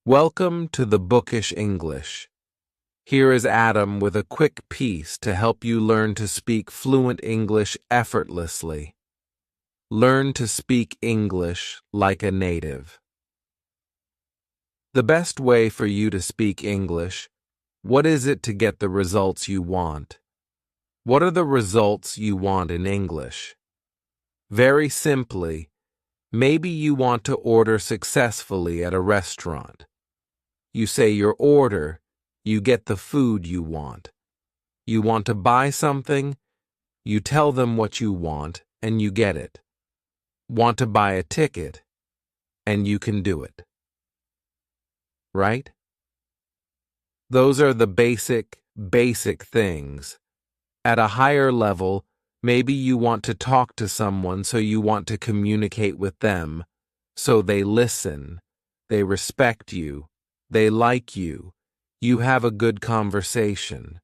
Welcome to the Bookish English. Here is Adam with a quick piece to help you learn to speak fluent English effortlessly. Learn to speak English like a native. The best way for you to speak English, what is it to get the results you want? What are the results you want in English? Very simply, maybe you want to order successfully at a restaurant. You say your order, you get the food you want. You want to buy something, you tell them what you want, and you get it. Want to buy a ticket, and you can do it. Right? Those are the basic things. At a higher level, maybe you want to talk to someone, so you want to communicate with them, so they listen, they respect you, they like you, you have a good conversation.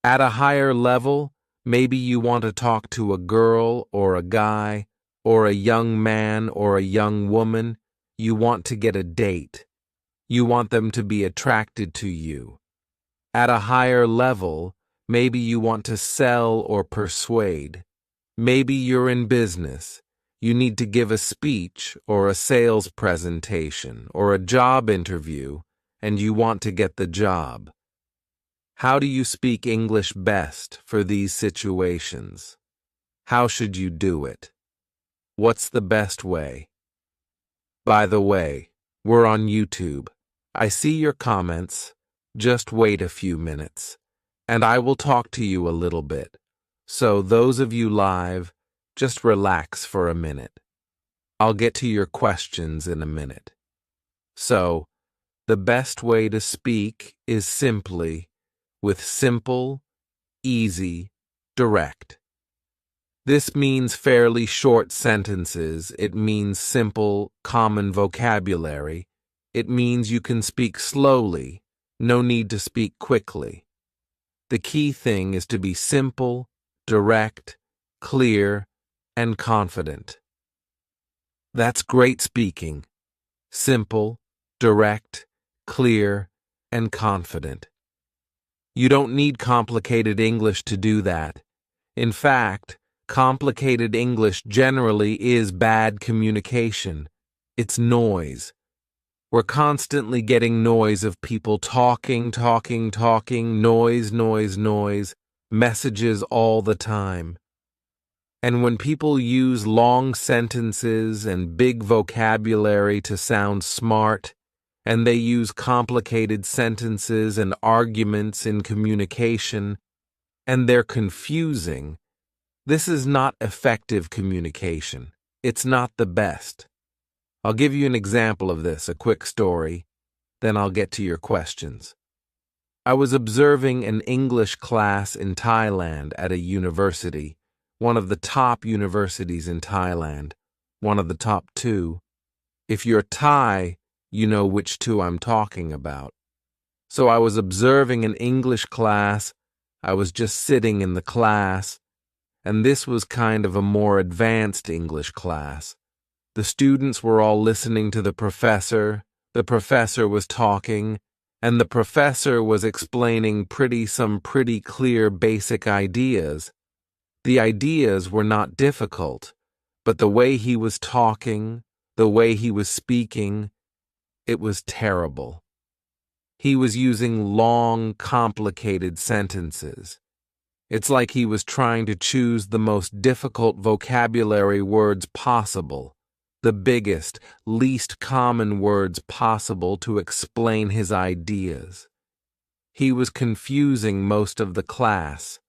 At a higher level, maybe you want to talk to a girl or a guy, or a young man or a young woman. You want to get a date. You want them to be attracted to you. At a higher level, maybe you want to sell or persuade. Maybe you're in business. You need to give a speech or a sales presentation or a job interview, and you want to get the job. How do you speak English best for these situations? How should you do it? What's the best way? By the way, we're on YouTube. I see your comments. Just wait a few minutes, and I will talk to you a little bit. So those of you live, just relax for a minute. I'll get to your questions in a minute. So, the best way to speak is simply with simple, easy, direct. This means fairly short sentences. It means simple, common vocabulary. It means you can speak slowly. No need to speak quickly. The key thing is to be simple, direct, clear, and confident. That's great speaking. Simple, direct, clear, and confident. You don't need complicated English to do that. In fact, complicated English generally is bad communication. It's noise. We're constantly getting noise of people talking, noise, messages all the time. And when people use long sentences and big vocabulary to sound smart, and they use complicated sentences and arguments in communication, and they're confusing, this is not effective communication. It's not the best. I'll give you an example of this, a quick story, then I'll get to your questions. I was observing an English class in Thailand at a university, one of the top universities in Thailand, one of the top 2. If you're Thai, you know which 2 I'm talking about. So I was observing an English class. I was just sitting in the class, and this was kind of a more advanced English class. The students were all listening to the professor was talking, and the professor was explaining some pretty clear basic ideas. The ideas were not difficult, but the way he was talking, the way he was speaking, it was terrible. He was using long, complicated sentences. It's like he was trying to choose the most difficult vocabulary words possible, the biggest, least common words possible to explain his ideas. He was confusing most of the class.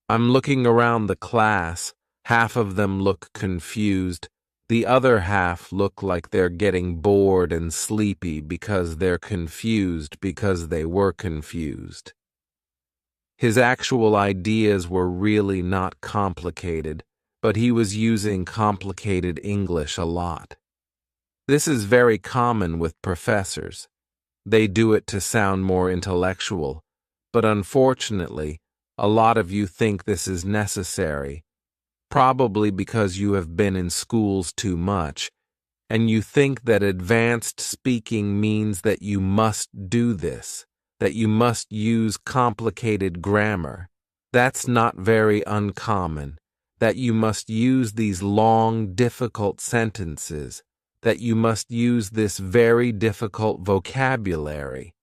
I'm looking around the class. Half of them look confused. The other half look like they're getting bored and sleepy because they're confused because they were confused. His actual ideas were really not complicated, but he was using complicated English a lot. This is very common with professors. They do it to sound more intellectual, but unfortunately, a lot of you think this is necessary, probably because you have been in schools too much, and you think that advanced speaking means that you must do this, that you must use complicated grammar. That's not very uncommon, that you must use these long, difficult sentences, that you must use this very difficult vocabulary.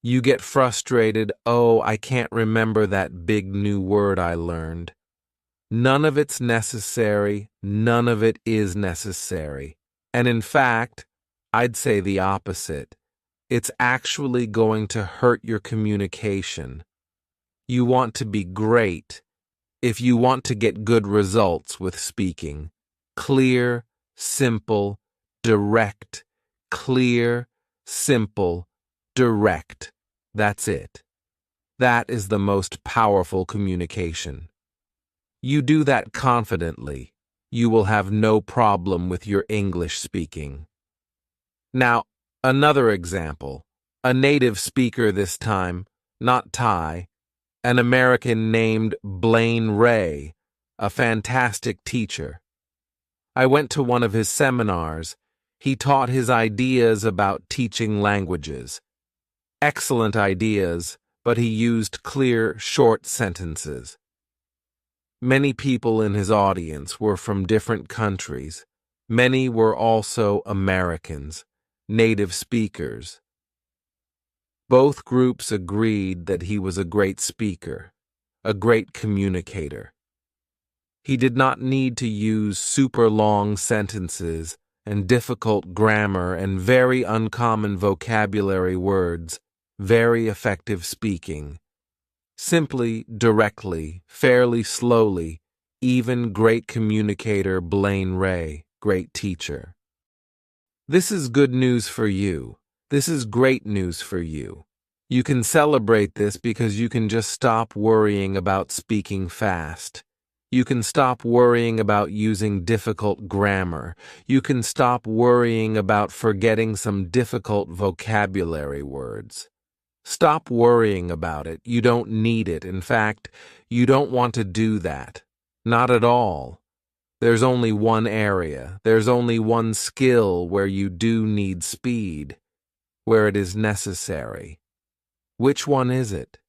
You get frustrated, oh, I can't remember that big new word I learned. None of it's necessary, none of it is necessary. And in fact, I'd say the opposite. It's actually going to hurt your communication. You want to be great. If you want to get good results with speaking, clear, simple, direct, clear, simple, direct. That's it. That is the most powerful communication. You do that confidently, you will have no problem with your English speaking. Now, another example. A native speaker this time, not Thai, an American named Blaine Ray, a fantastic teacher. I went to one of his seminars. He taught his ideas about teaching languages. Excellent ideas, but he used clear, short sentences. Many people in his audience were from different countries. Many were also Americans, native speakers. Both groups agreed that he was a great speaker, a great communicator. He did not need to use super long sentences and difficult grammar and very uncommon vocabulary words, very effective speaking. Simply, directly, fairly slowly, even great communicator Blaine Ray, great teacher. This is good news for you. This is great news for you. You can celebrate this because you can just stop worrying about speaking fast. You can stop worrying about using difficult grammar. You can stop worrying about forgetting some difficult vocabulary words. Stop worrying about it. You don't need it. In fact, you don't want to do that. Not at all. There's only one area. There's only one skill where you do need speed, where it is necessary. Which one is it?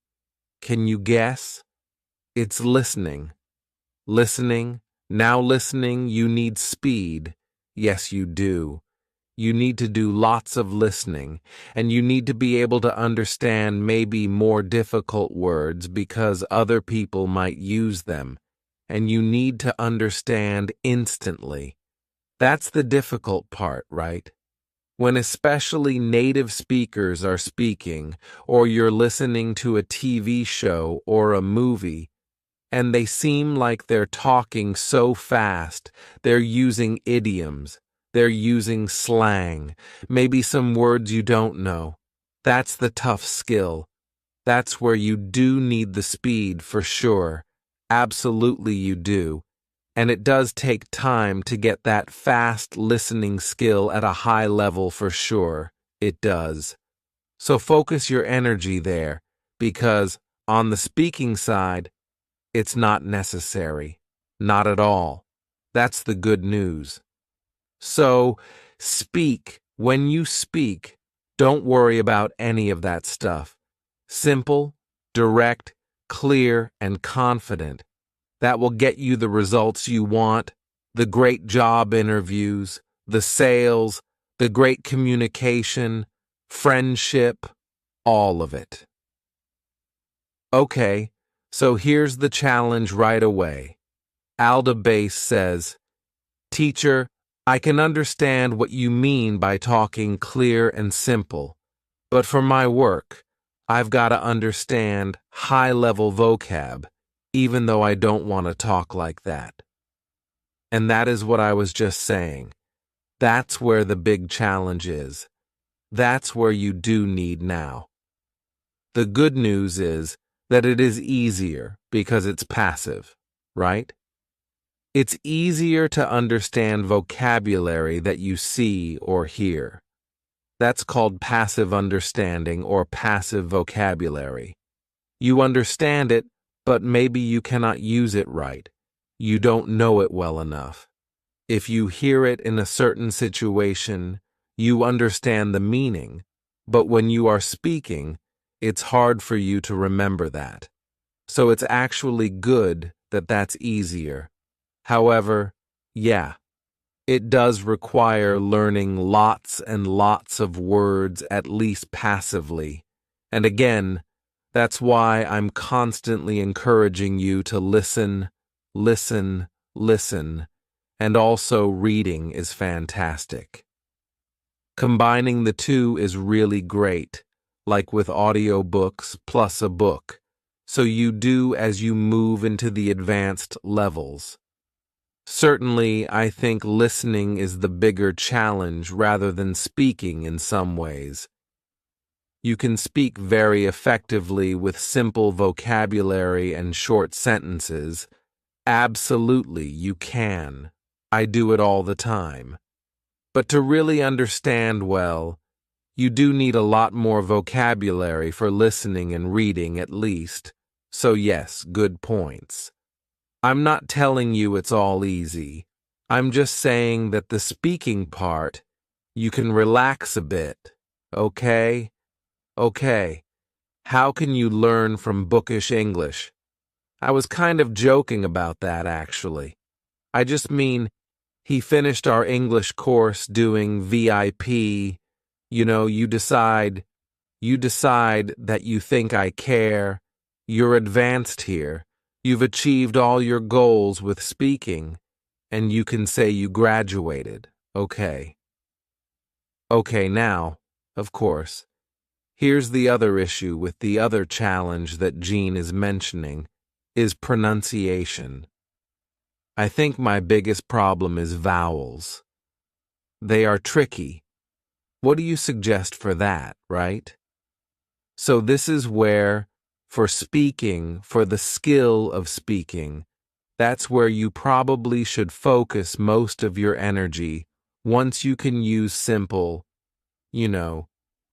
Can you guess? It's listening. Listening. Now listening, you need speed. Yes, you do. You need to do lots of listening, and you need to be able to understand maybe more difficult words because other people might use them, and you need to understand instantly. That's the difficult part, right? When especially native speakers are speaking, or you're listening to a TV show or a movie, and they seem like they're talking so fast, they're using idioms. They're using slang, maybe some words you don't know. That's the tough skill. That's where you do need the speed for sure. Absolutely you do. And it does take time to get that fast listening skill at a high level for sure. It does. So focus your energy there, because on the speaking side, it's not necessary. Not at all. That's the good news. So, speak. When you speak, don't worry about any of that stuff. Simple, direct, clear, and confident. That will get you the results you want, the great job interviews, the sales, the great communication, friendship, all of it. Okay, so here's the challenge right away. Alda Base says, "Teacher, I can understand what you mean by talking clear and simple, but for my work, I've got to understand high-level vocab, even though I don't want to talk like that." And that is what I was just saying. That's where the big challenge is. That's where you do need now. The good news is that it is easier because it's passive, right? It's easier to understand vocabulary that you see or hear. That's called passive understanding or passive vocabulary. You understand it, but maybe you cannot use it right. You don't know it well enough. If you hear it in a certain situation, you understand the meaning, but when you are speaking, it's hard for you to remember that. So it's actually good that that's easier. However, yeah, it does require learning lots and lots of words, at least passively. And again, that's why I'm constantly encouraging you to listen, listen, listen, and also reading is fantastic. Combining the two is really great, like with audiobooks plus a book, so you do as you move into the advanced levels. Certainly, I think listening is the bigger challenge rather than speaking in some ways. You can speak very effectively with simple vocabulary and short sentences. Absolutely, you can. I do it all the time. But to really understand well, you do need a lot more vocabulary for listening and reading at least. So yes, good points. I'm not telling you it's all easy. I'm just saying that the speaking part, you can relax a bit, okay? Okay. How can you learn from bookish English? I was kind of joking about that, actually. I just mean, he finished our English course doing VIP. You decide that you think I care. You're advanced here. You've achieved all your goals with speaking, and you can say you graduated. Okay. Okay, now, of course, here's the other issue with the other challenge that Jean is mentioning, is pronunciation. I think my biggest problem is vowels. They are tricky. What do you suggest for that, right? So this is where, for speaking, for the skill of speaking, that's where you probably should focus most of your energy once you can use simple,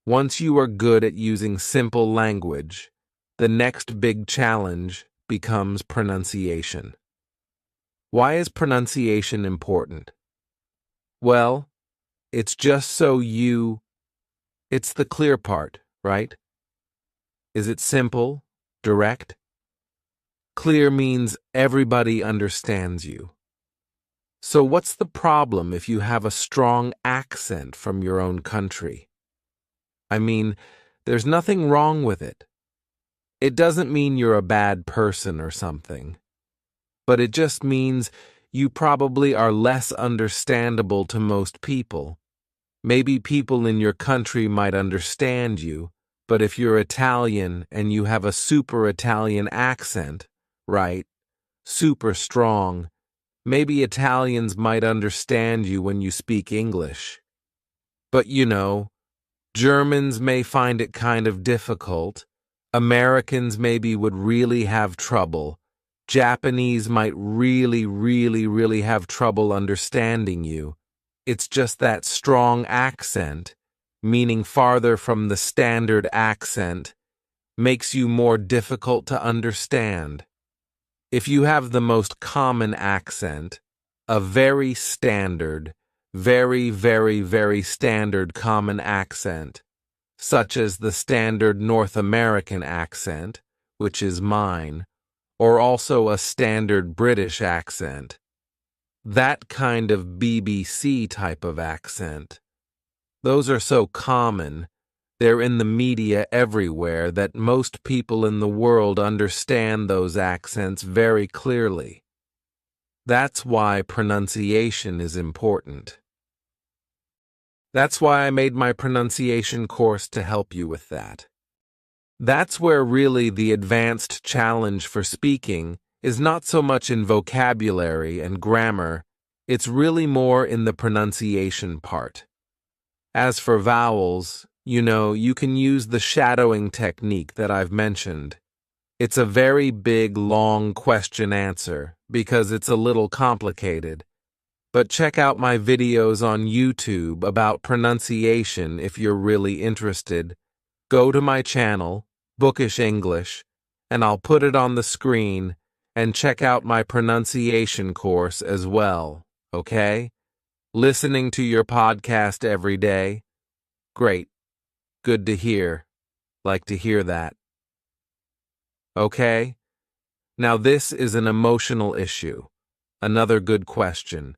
once you are good at using simple language, the next big challenge becomes pronunciation. Why is pronunciation important? Well, it's just so it's the clear part, right? Is it simple, direct? Clear means everybody understands you. So what's the problem if you have a strong accent from your own country? I mean, there's nothing wrong with it. It doesn't mean you're a bad person or something. But it just means you probably are less understandable to most people. Maybe people in your country might understand you, but if you're Italian and you have a super Italian accent, right, super strong, maybe Italians might understand you when you speak English. But Germans may find it kind of difficult. Americans maybe would really have trouble. Japanese might really, really, really have trouble understanding you. It's just that strong accent, meaning farther from the standard accent, makes you more difficult to understand. If you have the most common accent, a very standard, very, very, very standard common accent, such as the standard North American accent, which is mine, or also a standard British accent. That kind of BBC type of accent. Those are so common, they're in the media everywhere, that most people in the world understand those accents very clearly. That's why pronunciation is important. That's why I made my pronunciation course to help you with that. That's where really the advanced challenge for speaking is not so much in vocabulary and grammar, it's really more in the pronunciation part. As for vowels, you can use the shadowing technique that I've mentioned. It's a very big, long question-answer because it's a little complicated. But check out my videos on YouTube about pronunciation if you're really interested. Go to my channel, Bookish English, and I'll put it on the screen, and check out my pronunciation course as well. okay? Listening to your podcast every day? Great. Good to hear. Like to hear that. Okay? Now this is an emotional issue. Another good question.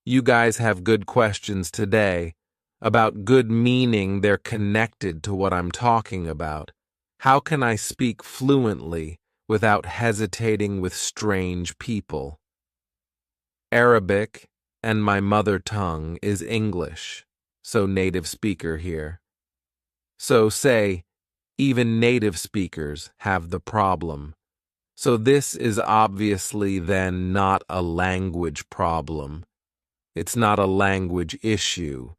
You guys have good questions today about good meaning. They're connected to what I'm talking about. How can I speak fluently without hesitating with strange people? Arabic and my mother tongue is English, so native speaker here. So say, even native speakers have the problem. So this is obviously then not a language problem. It's not a language issue.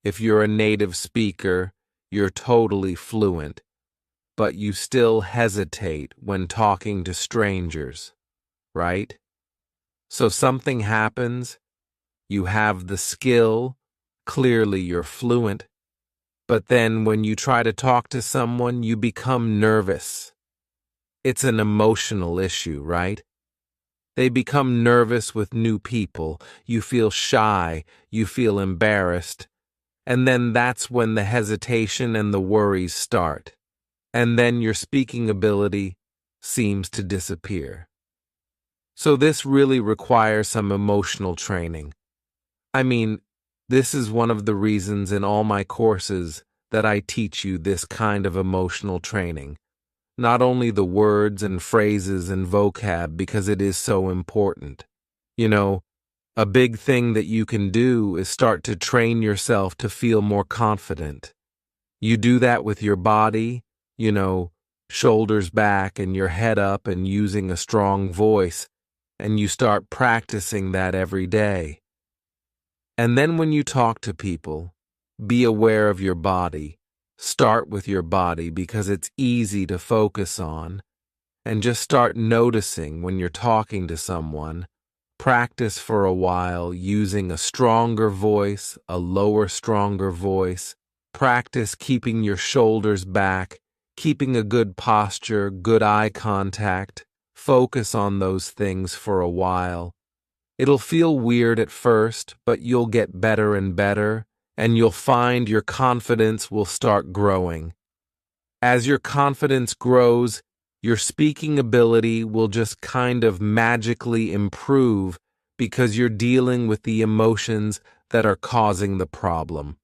If you're a native speaker, you're totally fluent, but you still hesitate when talking to strangers, right? So something happens, you have the skill, clearly you're fluent, but then when you try to talk to someone, you become nervous. It's an emotional issue, right? They become nervous with new people. You feel shy, you feel embarrassed, and then that's when the hesitation and the worries start. And then your speaking ability seems to disappear. So this really requires some emotional training. I mean, this is one of the reasons in all my courses that I teach you this kind of emotional training. Not only the words and phrases and vocab, because it is so important. You know, a big thing that you can do is start to train yourself to feel more confident. You do that with your body, shoulders back and your head up and using a strong voice, and you start practicing that every day. And then when you talk to people, be aware of your body. Start with your body because it's easy to focus on, and just start noticing when you're talking to someone. Practice for a while using a stronger voice, a lower, stronger voice. Practice keeping your shoulders back, keeping a good posture, good eye contact. Focus on those things for a while. It'll feel weird at first, but you'll get better and better, and you'll find your confidence will start growing. As your confidence grows, your speaking ability will just kind of magically improve because you're dealing with the emotions that are causing the problem.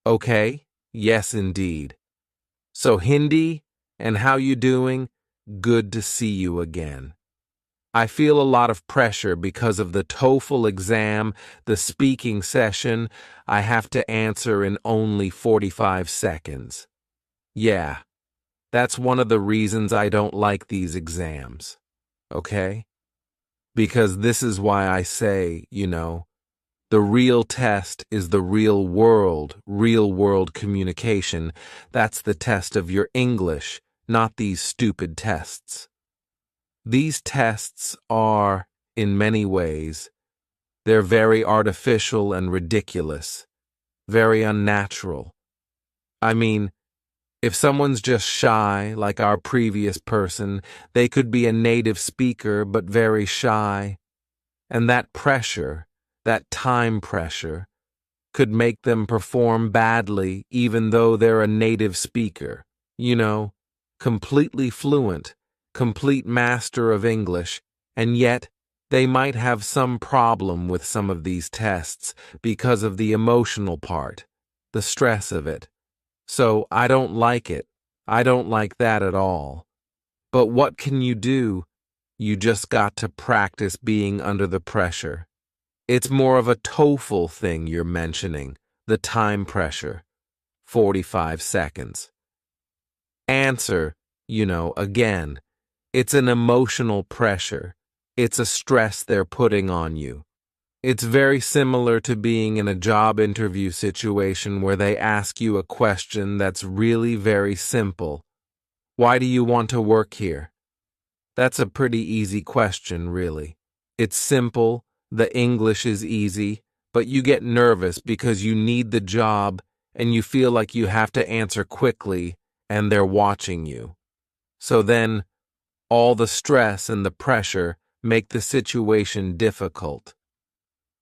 Okay? Yes, indeed. So Hindi, and how you doing? Good to see you again. I feel a lot of pressure because of the TOEFL exam, the speaking session. I have to answer in only 45 seconds. Yeah, that's one of the reasons I don't like these exams. Okay? Because this is why I say, the real test is the real world communication. That's the test of your English, not these stupid tests. These tests are, in many ways, they're very artificial and ridiculous, very unnatural. I mean, if someone's just shy, like our previous person, they could be a native speaker but very shy, and that pressure, that time pressure, could make them perform badly even though they're a native speaker, completely fluent, complete master of English, and yet they might have some problem with some of these tests because of the emotional part, the stress of it. So I don't like it. I don't like that at all. But what can you do? You just got to practice being under the pressure. It's more of a TOEFL thing you're mentioning, the time pressure. 45 seconds. Answer, again. It's an emotional pressure. It's a stress they're putting on you. It's very similar to being in a job interview situation where they ask you a question that's really very simple. Why do you want to work here? That's a pretty easy question, really. It's simple, the English is easy, but you get nervous because you need the job and you feel like you have to answer quickly and they're watching you. So then, all the stress and the pressure make the situation difficult.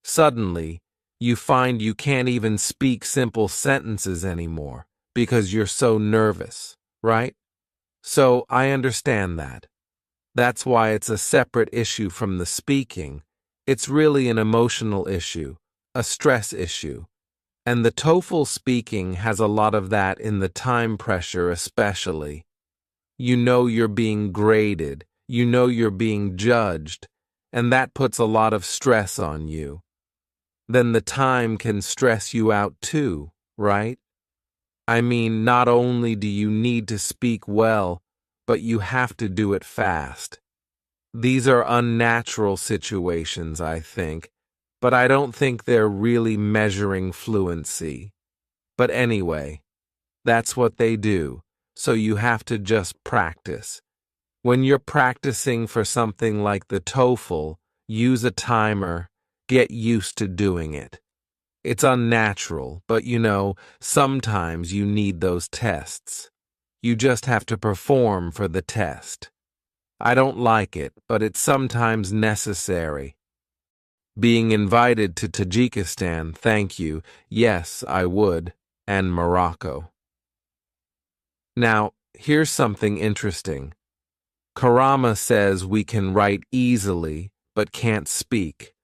Suddenly, you find you can't even speak simple sentences anymore because you're so nervous, right? So I understand that. That's why it's a separate issue from the speaking. It's really an emotional issue, a stress issue. And the TOEFL speaking has a lot of that in the time pressure especially. You know you're being graded, you know you're being judged, and that puts a lot of stress on you. Then the time can stress you out too, right? I mean, not only do you need to speak well, but you have to do it fast. These are unnatural situations, I think, but I don't think they're really measuring fluency. But anyway, that's what they do, so you have to just practice. When you're practicing for something like the TOEFL, use a timer, get used to doing it. It's unnatural, but sometimes you need those tests. You just have to perform for the test. I don't like it, but it's sometimes necessary. Being invited to Tajikistan, thank you, yes, I would, and Morocco. Now, here's something interesting. Karama says we can write easily, but can't speak.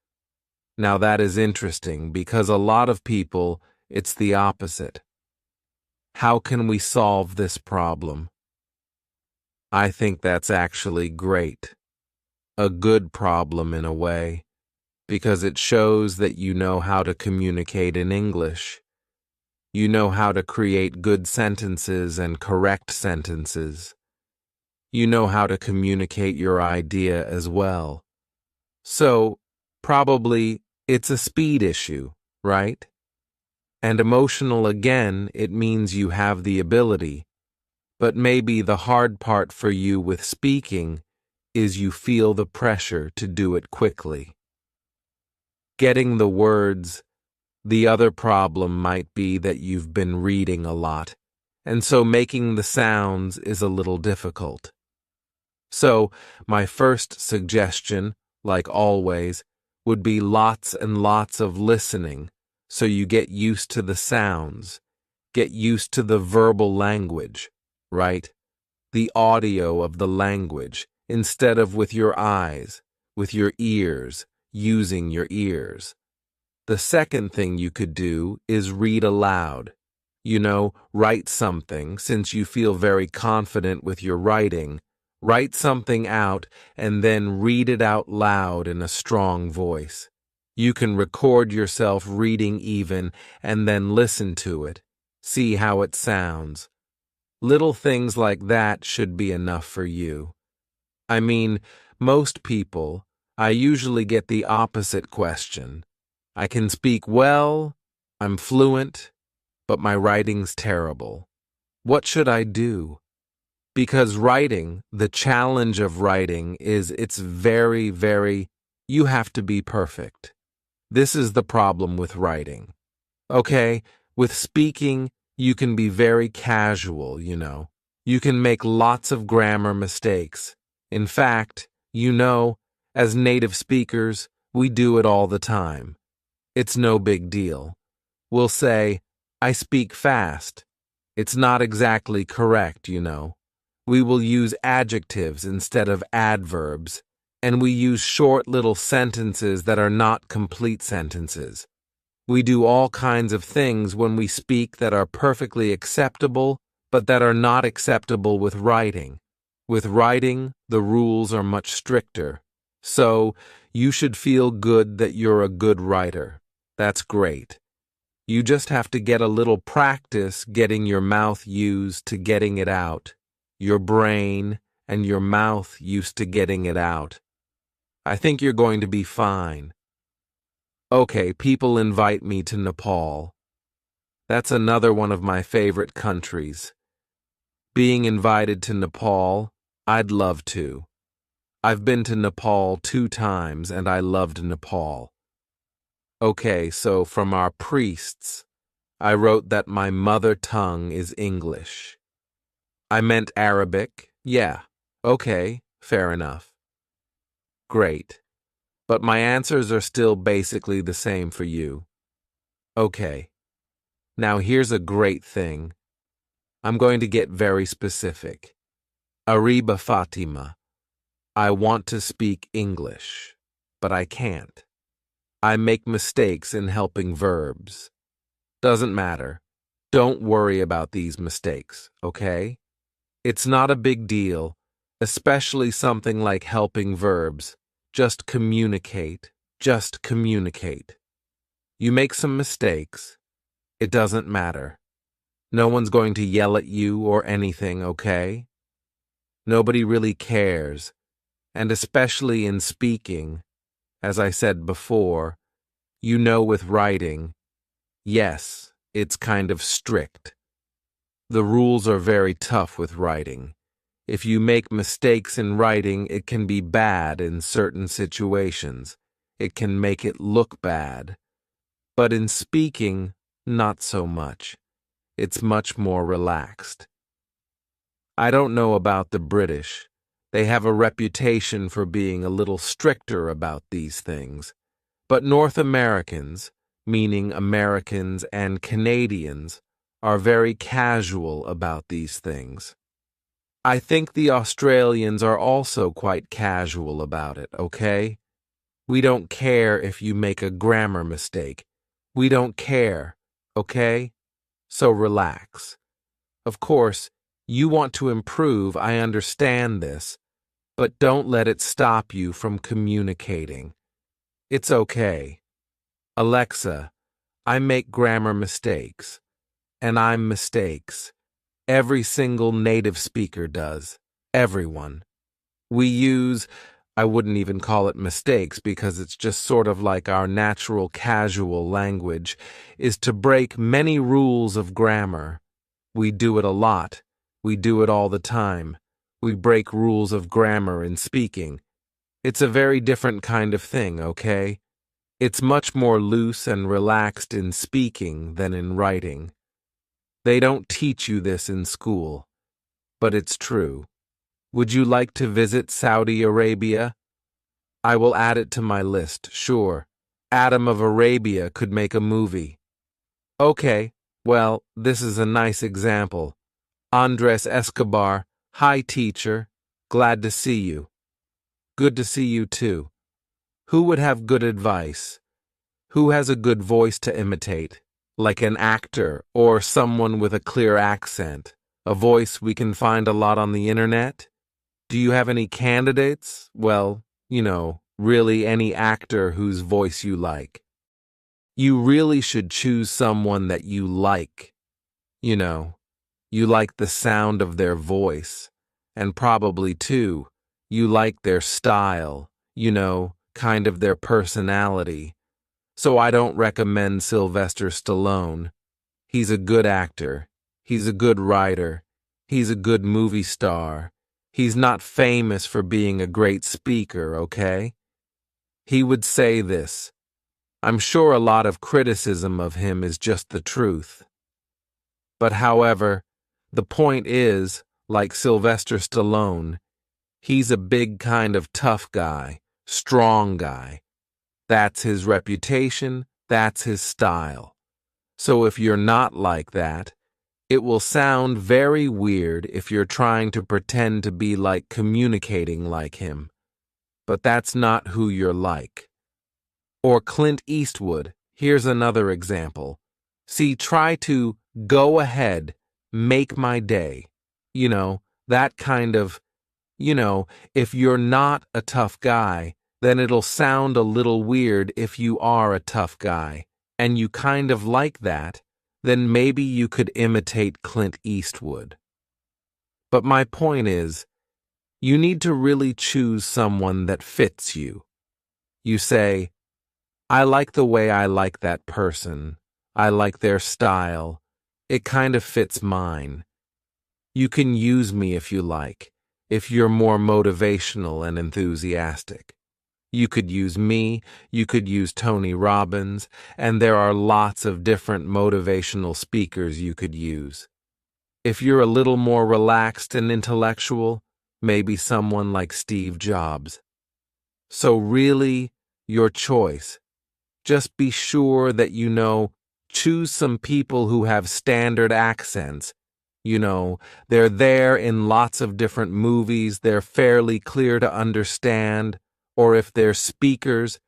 Now that is interesting because a lot of people, it's the opposite. How can we solve this problem? I think that's actually great. A good problem in a way, because it shows that you know how to communicate in English. You know how to create good sentences and correct sentences. You know how to communicate your idea as well. So, probably, it's a speed issue, right? And emotional again, it means you have the ability. But maybe the hard part for you with speaking is you feel the pressure to do it quickly. Getting the words, the other problem might be that you've been reading a lot, and so making the sounds is a little difficult. So, my first suggestion, like always, would be lots and lots of listening so you get used to the sounds, get used to the verbal language, right? The audio of the language, instead of with your eyes, with your ears, using your ears. The second thing you could do is read aloud. Write something, since you feel very confident with your writing. Write something out and then read it out loud in a strong voice. You can record yourself reading even and then listen to it. See how it sounds. Little things like that should be enough for you. I mean, most people, I usually get the opposite question. I can speak well, I'm fluent, but my writing's terrible. What should I do? Because writing, the challenge of writing is it's very, you have to be perfect. This is the problem with writing. Okay, with speaking, you can be very casual, You can make lots of grammar mistakes. In fact, as native speakers, we do it all the time. It's no big deal. We'll say, I speak fast. It's not exactly correct, We will use adjectives instead of adverbs, and we use short little sentences that are not complete sentences. We do all kinds of things when we speak that are perfectly acceptable, but that are not acceptable with writing. With writing, the rules are much stricter. So, you should feel good that you're a good writer. That's great. You just have to get a little practice getting your mouth used to getting it out. Your brain and your mouth used to getting it out. I think you're going to be fine. Okay, people invite me to Nepal. That's another one of my favorite countries. Being invited to Nepal, I'd love to. I've been to Nepal 2 times and I loved Nepal. Okay, so from our priests, I wrote that my mother tongue is English. I meant Arabic, yeah. Okay, fair enough. Great. but my answers are still basically the same for you. Okay. Now here's a great thing. I'm going to get very specific. Arriba Fatima. I want to speak English, but I can't. I make mistakes in helping verbs. Doesn't matter. Don't worry about these mistakes, okay? It's not a big deal, especially something like helping verbs. Just communicate. Just communicate. You make some mistakes. It doesn't matter. No one's going to yell at you or anything, okay? Nobody really cares, and especially in speaking, as I said before, you know with writing, yes, it's kind of strict. The rules are very tough with writing. If you make mistakes in writing, it can be bad in certain situations. It can make it look bad. But in speaking, not so much. It's much more relaxed. I don't know about the British. They have a reputation for being a little stricter about these things. But North Americans, meaning Americans and Canadians, are very casual about these things. I think the Australians are also quite casual about it, okay? We don't care if you make a grammar mistake. We don't care, okay? So relax. Of course, you want to improve, I understand this, but don't let it stop you from communicating. It's okay. Alexa, I make grammar mistakes, and I'm mistakes. Every single native speaker does. Everyone. We use, I wouldn't even call it mistakes because it's just sort of like our natural casual language, is to break many rules of grammar. We do it a lot. We do it all the time. We break rules of grammar in speaking. It's a very different kind of thing, okay? It's much more loose and relaxed in speaking than in writing. They don't teach you this in school, but it's true. Would you like to visit Saudi Arabia? I will add it to my list, sure. Adam of Arabia could make a movie. Okay, well, this is a nice example. Andres Escobar, hi teacher, glad to see you. Good to see you too. Who would have good advice? Who has a good voice to imitate? Like an actor or someone with a clear accent, a voice we can find a lot on the internet? Do you have any candidates? Well, really any actor whose voice you like. You really should choose someone that you like. You like the sound of their voice, and probably, too, you like their style, kind of their personality. So I don't recommend Sylvester Stallone. He's a good actor. He's a good writer. He's a good movie star. He's not famous for being a great speaker, okay? He would say this. I'm sure a lot of criticism of him is just the truth. But however, the point is, like Sylvester Stallone, he's a big kind of tough guy, strong guy. That's his reputation, that's his style. So if you're not like that, it will sound very weird if you're trying to pretend to be like communicating like him. But that's not who you're like. Or Clint Eastwood, here's another example. See, try to go ahead, make my day. That kind of, if you're not a tough guy, then it'll sound a little weird if you are a tough guy, and you kind of like that, then maybe you could imitate Clint Eastwood. But my point is, you need to really choose someone that fits you. You say, I like the way I like that person. I like their style. It kind of fits mine. You can use me if you like, if you're more motivational and enthusiastic. You could use me, you could use Tony Robbins, and there are lots of different motivational speakers you could use. If you're a little more relaxed and intellectual, maybe someone like Steve Jobs. So really, your choice. Just be sure that choose some people who have standard accents. They're there in lots of different movies, they're fairly clear to understand, or if they're speakers,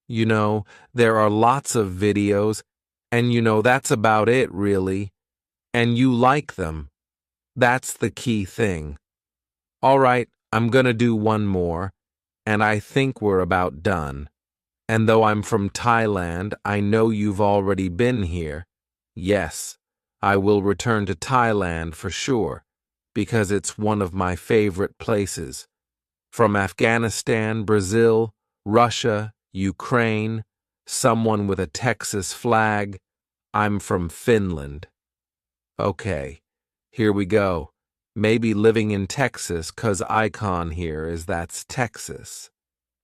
there are lots of videos, and that's about it, really. And you like them. That's the key thing. All right, I'm gonna do one more, and I think we're about done. And though I'm from Thailand, I know you've already been here. Yes, I will return to Thailand for sure, because it's one of my favorite places. From Afghanistan, Brazil, Russia, Ukraine, someone with a Texas flag, I'm from Finland. Okay, here we go. Maybe living in Texas 'cause icon here is that's Texas.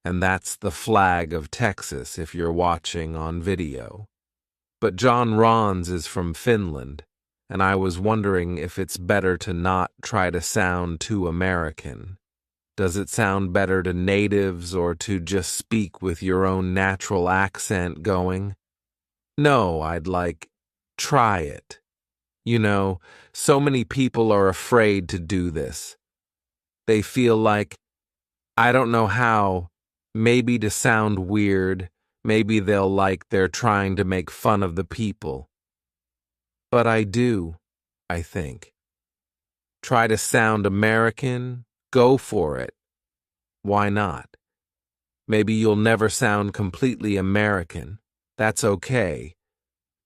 And that's the flag of Texas if you're watching on video. But John Rons is from Finland, and I was wondering if it's better to not try to sound too American. Does it sound better to natives or to just speak with your own natural accent going? No, I'd try it. So many people are afraid to do this. They feel like, I don't know how, maybe to sound weird, maybe they're trying to make fun of the people. But I do, I think. Try to sound American, go for it. Why not? Maybe you'll never sound completely American. That's okay.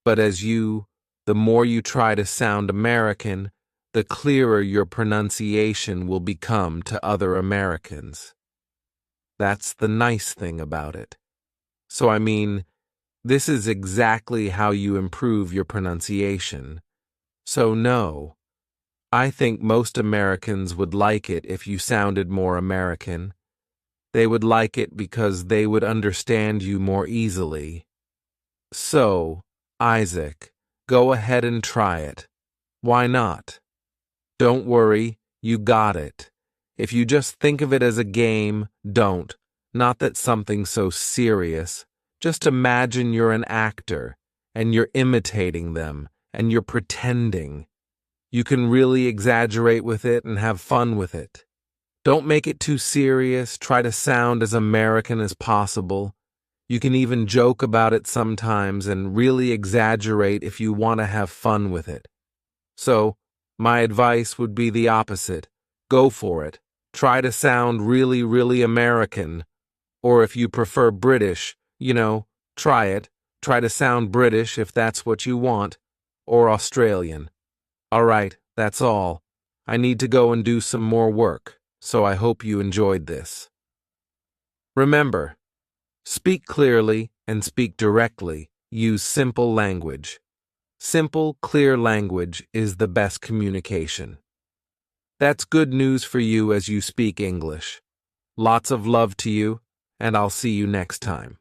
But the more you try to sound American, the clearer your pronunciation will become to other Americans. That's the nice thing about it. So this is exactly how you improve your pronunciation. So no, I think most Americans would like it if you sounded more American. They would like it because they would understand you more easily. So, Isaac, go ahead and try it. Why not? Don't worry, you got it. If you just think of it as a game, don't. Not that something so serious. Just imagine you're an actor, and you're imitating them, and you're pretending. You can really exaggerate with it and have fun with it. Don't make it too serious. Try to sound as American as possible. You can even joke about it sometimes and really exaggerate if you want to have fun with it. So, my advice would be the opposite. Go for it. Try to sound really, really American. Or if you prefer British, try it. Try to sound British if that's what you want. Or Australian. All right, that's all. I need to go and do some more work, so I hope you enjoyed this. Remember, speak clearly and speak directly. Use simple language. Simple, clear language is the best communication. That's good news for you as you speak English. Lots of love to you, and I'll see you next time.